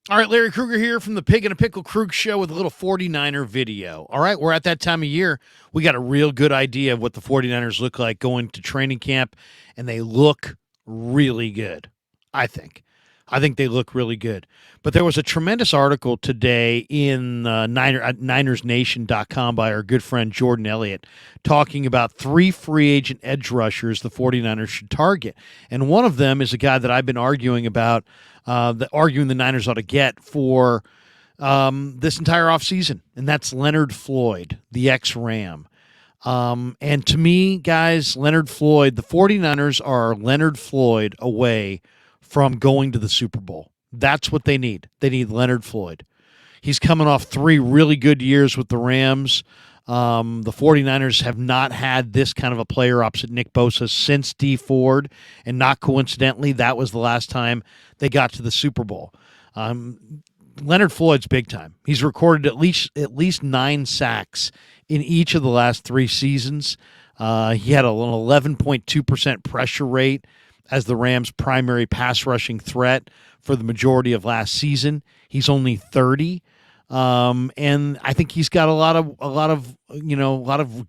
All right, Larry Krueger here from the Pig and a Pickle Krug Show with a little 49er video. All right, we're at that time of year. We got a real good idea of what the 49ers look like going to training camp, and they look really good, I think. I think they look really good. But there was a tremendous article today in NinersNation.com by our good friend Jordan Elliott talking about three free agent edge rushers the 49ers should target. And one of them is a guy that I've been arguing about, arguing the Niners ought to get for this entire offseason, and that's Leonard Floyd, the ex-Ram. And to me, guys, Leonard Floyd, the 49ers are Leonard Floyd away from going to the Super Bowl. That's what they need. They need Leonard Floyd. He's coming off 3 really good years with the Rams. The 49ers have not had this kind of a player opposite Nick Bosa since Dee Ford, and not coincidentally, that was the last time they got to the Super Bowl. Leonard Floyd's big time. He's recorded at least 9 sacks in each of the last 3 seasons. He had an 11.2% pressure rate as the Rams' primary pass rushing threat for the majority of last season. He's only 30. And I think he's got a lot of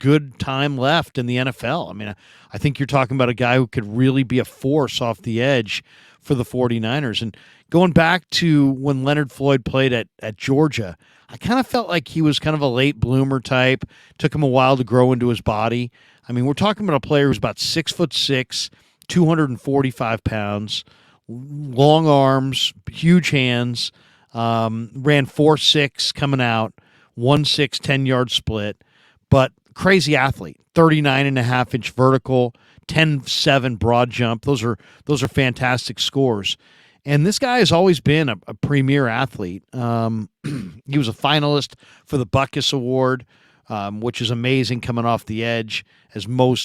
good time left in the NFL. I mean, I think you're talking about a guy who could really be a force off the edge for the 49ers. And going back to when Leonard Floyd played at Georgia, I kind of felt like he was kind of a late bloomer type. Took him a while to grow into his body. I mean, we're talking about a player who's about 6'6", 245 pounds, long arms, huge hands, ran 4.6 coming out, 1.6 10-yard split, but crazy athlete, 39.5-inch vertical, 10.7 broad jump. Those are fantastic scores. And this guy has always been a premier athlete. He was a finalist for the Butkus Award, which is amazing coming off the edge, as very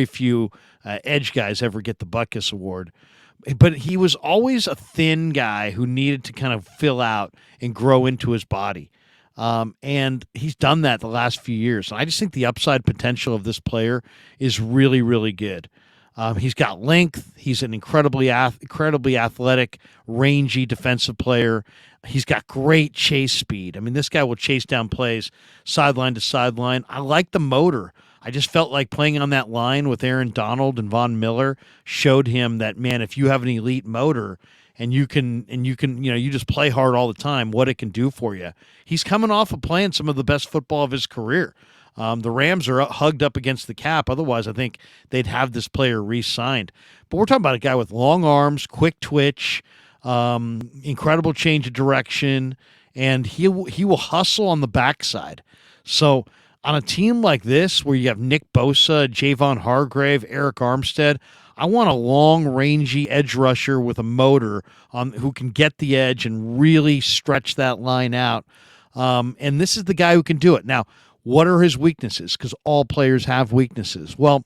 few edge guys ever get the Butkus Award. But he was always a thin guy who needed to kind of fill out and grow into his body. And he's done that the last few years. And I just think the upside potential of this player is really, really good. He's got length. He's an incredibly athletic, rangy defensive player. He's got great chase speed. I mean, this guy will chase down plays sideline to sideline. I like the motor. I just felt like playing on that line with Aaron Donald and Von Miller showed him that, man, if you have an elite motor and you just play hard all the time, what it can do for you. He's coming off of playing some of the best football of his career. The Rams are hugged up against the cap. Otherwise, I think they'd have this player re-signed. But we're talking about a guy with long arms, quick twitch, incredible change of direction, and he will hustle on the backside. So on a team like this, where you have Nick Bosa, Javon Hargrave, Eric Armstead, I want a long, rangy edge rusher with a motor who can get the edge and really stretch that line out. And this is the guy who can do it. Now, what are his weaknesses? Because all players have weaknesses. Well,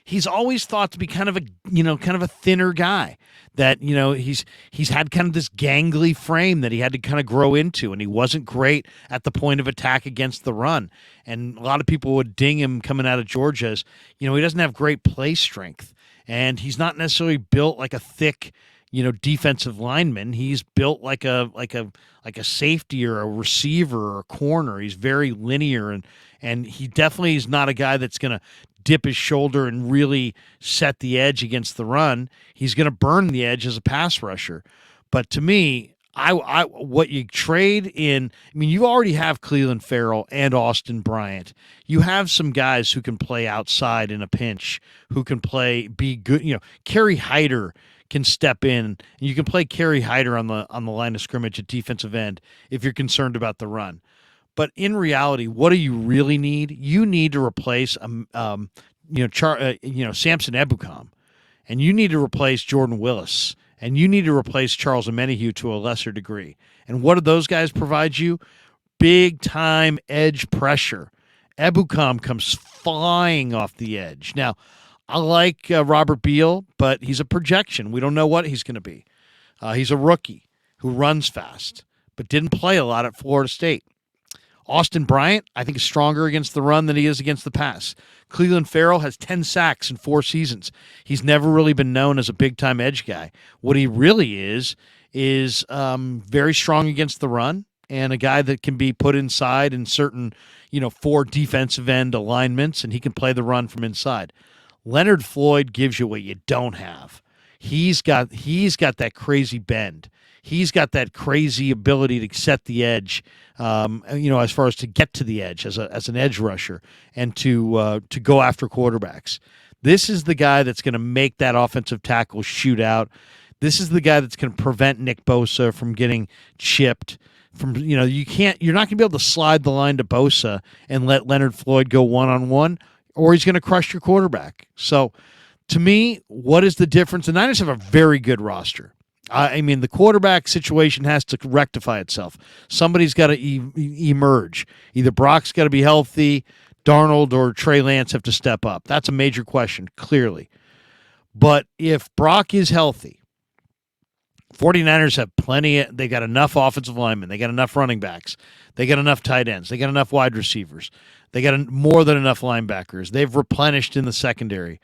he's always thought to be kind of a thinner guy. That he's had kind of this gangly frame that he had to kind of grow into, and he wasn't great at the point of attack against the run. And a lot of people would ding him coming out of Georgia as he doesn't have great play strength, and he's not necessarily built like a thick defensive lineman. He's built like a safety or a receiver or a corner. He's very linear, and he definitely is not a guy that's going to dip his shoulder and really set the edge against the run. He's going to burn the edge as a pass rusher. But to me, what you trade in, I mean, you already have Cleveland Farrell and Austin Bryant. You have some guys who can play outside in a pinch, who can be good. Kerry Hyder can step in, and you can play Kerry Hyder on the line of scrimmage at defensive end if you're concerned about the run. But in reality, what do you really need? You need to replace Samson Ebukam, and you need to replace Jordan Willis, and you need to replace Charles Omenihu to a lesser degree. And what do those guys provide you? Big time edge pressure. Ebukam comes flying off the edge. Now, I like Robert Beal, but he's a projection. We don't know what he's going to be. He's a rookie who runs fast, but didn't play a lot at Florida State. Austin Bryant, I think, is stronger against the run than he is against the pass. Cleveland Farrell has 10 sacks in 4 seasons. He's never really been known as a big-time edge guy. What he really is very strong against the run and a guy that can be put inside in certain, 4 defensive end alignments, and he can play the run from inside. Leonard Floyd gives you what you don't have. He's got that crazy bend. He's got that crazy ability to set the edge, as far as to get to the edge as an edge rusher and to go after quarterbacks. This is the guy that's going to make that offensive tackle shoot out. This is the guy that's going to prevent Nick Bosa from getting chipped. You're not going to be able to slide the line to Bosa and let Leonard Floyd go one-on-one, or he's going to crush your quarterback. So, to me, what is the difference? The Niners have a very good roster. The quarterback situation has to rectify itself. Somebody's got to emerge. Either Brock's got to be healthy, Darnold or Trey Lance have to step up. That's a major question, clearly. But if Brock is healthy, 49ers have they got enough offensive linemen. They got enough running backs. They got enough tight ends. They got enough wide receivers. They got more than enough linebackers. They've replenished in the secondary.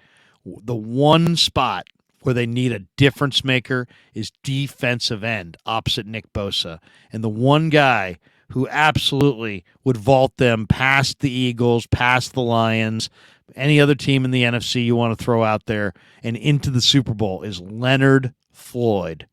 The one spot where they need a difference maker is defensive end opposite Nick Bosa. And the one guy who absolutely would vault them past the Eagles, past the Lions, any other team in the NFC you want to throw out there, and into the Super Bowl is Leonard Floyd.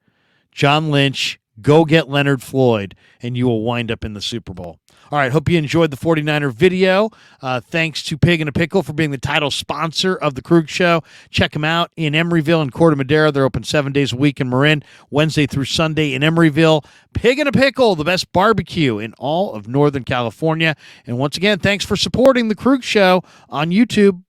John Lynch, go get Leonard Floyd, and you will wind up in the Super Bowl. All right, hope you enjoyed the 49er video. Thanks to Pig and a Pickle for being the title sponsor of the Krug Show. Check them out in Emeryville and Corte Madera. They're open 7 days a week in Marin, Wednesday through Sunday in Emeryville. Pig and a Pickle, the best barbecue in all of Northern California. And once again, thanks for supporting the Krug Show on YouTube.